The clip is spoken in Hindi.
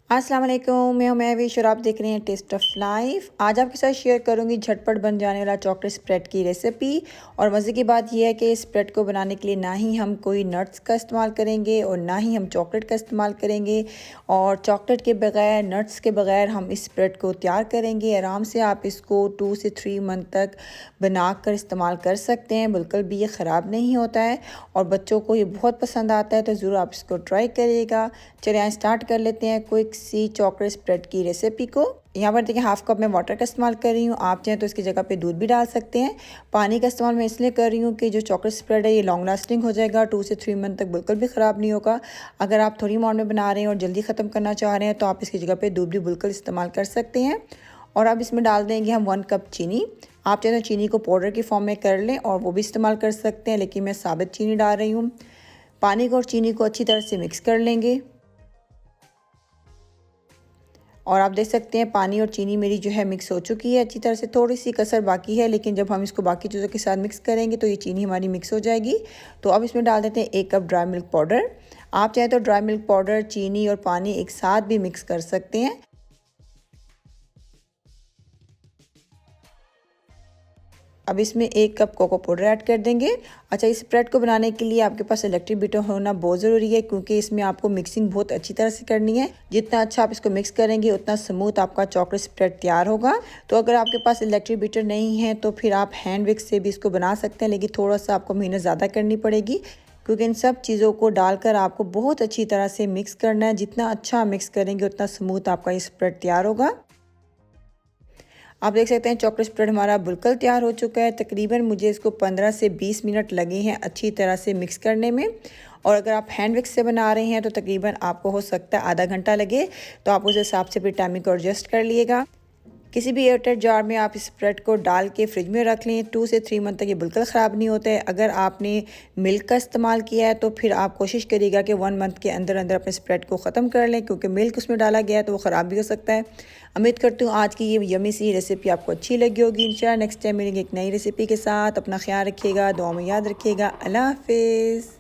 अस्सलाम वालेकुम, मैं हूं महविश और आप देख रहे हैं टेस्ट ऑफ लाइफ। आज आपके साथ शेयर करूंगी झटपट बन जाने वाला चॉकलेट स्प्रेड की रेसिपी। और मज़े की बात यह है कि स्प्रेड को बनाने के लिए ना ही हम कोई नट्स का इस्तेमाल करेंगे और ना ही हम चॉकलेट का इस्तेमाल करेंगे। और चॉकलेट के बगैर, नट्स के बगैर हम इस स्प्रेड को तैयार करेंगे। आराम से आप इसको 2 से 3 मंथ तक बना कर इस्तेमाल कर सकते हैं। बिल्कुल भी ये ख़राब नहीं होता है और बच्चों को ये बहुत पसंद आता है, तो ज़रूर आप इसको ट्राई करिएगा। चलिए यहाँ स्टार्ट कर लेते हैं क्विक सी चॉकलेट स्प्रेड की रेसिपी को। यहाँ पर देखिए हाफ कप में वाटर का इस्तेमाल कर रही हूँ। आप चाहें तो इसकी जगह पे दूध भी डाल सकते हैं। पानी का इस्तेमाल मैं इसलिए कर रही हूँ कि जो चॉकलेट स्प्रेड है ये लॉन्ग लास्टिंग हो जाएगा, 2 से 3 मंथ तक बिल्कुल भी ख़राब नहीं होगा। अगर आप थोड़ी अमाउंट में बना रहे हैं और जल्दी ख़त्म करना चाह रहे हैं तो आप इसकी जगह पर दूध भी बिल्कुल इस्तेमाल कर सकते हैं। और अब इसमें डाल देंगे हम 1 कप चीनी। आप चाहें तो चीनी को पाउडर की फॉर्म में कर लें और वो भी इस्तेमाल कर सकते हैं, लेकिन मैं साबित चीनी डाल रही हूँ। पानी को और चीनी को अच्छी तरह से मिक्स कर लेंगे। और आप देख सकते हैं पानी और चीनी मेरी जो है मिक्स हो चुकी है अच्छी तरह से। थोड़ी सी कसर बाकी है, लेकिन जब हम इसको बाकी चीज़ों के साथ मिक्स करेंगे तो ये चीनी हमारी मिक्स हो जाएगी। तो अब इसमें डाल देते हैं 1 कप ड्राई मिल्क पाउडर। आप चाहें तो ड्राई मिल्क पाउडर, चीनी और पानी एक साथ भी मिक्स कर सकते हैं। अब इसमें 1 कप कोको पाउडर ऐड कर देंगे। अच्छा, इस स्प्रेड को बनाने के लिए आपके पास इलेक्ट्रिक बीटर होना बहुत ज़रूरी है, क्योंकि इसमें आपको मिक्सिंग बहुत अच्छी तरह से करनी है। जितना अच्छा आप इसको मिक्स करेंगे उतना स्मूथ आपका चॉकलेट स्प्रेड तैयार होगा। तो अगर आपके पास इलेक्ट्रिक बीटर नहीं है तो फिर आप हैंड विक्स से भी इसको बना सकते हैं, लेकिन थोड़ा सा आपको मेहनत ज़्यादा करनी पड़ेगी, क्योंकि इन सब चीज़ों को डालकर आपको बहुत अच्छी तरह से मिक्स करना है। जितना अच्छा मिक्स करेंगे उतना स्मूथ आपका ये स्प्रेड तैयार होगा। आप देख सकते हैं चॉकलेट स्प्रेड हमारा बिल्कुल तैयार हो चुका है। तकरीबन मुझे इसको 15 से 20 मिनट लगे हैं अच्छी तरह से मिक्स करने में। और अगर आप हैंड विक्स से बना रहे हैं तो तकरीबन आपको हो सकता है आधा घंटा लगे, तो आप उस हिसाब से फिर टाइमिंग को एडजस्ट कर लिएगा। किसी भी एयरटाइट जार में आप इस स्प्रेड को डाल के फ्रिज में रख लें। 2 से 3 मंथ तक ये बिल्कुल ख़राब नहीं होता है। अगर आपने मिल्क का इस्तेमाल किया है तो फिर आप कोशिश करिएगा कि 1 मंथ के अंदर अंदर अपने स्प्रेड को ख़त्म कर लें, क्योंकि मिल्क उसमें डाला गया है तो वो ख़राब भी हो सकता है। उम्मीद करती हूँ आज की ये यमी सी रेसिपी आपको अच्छी लगी होगी। इंशाल्लाह नेक्स्ट टाइम मिलेंगे एक नई रेसिपी के साथ। अपना ख्याल रखिएगा, दुआ में याद रखिएगा। अल्लाह हाफिज़।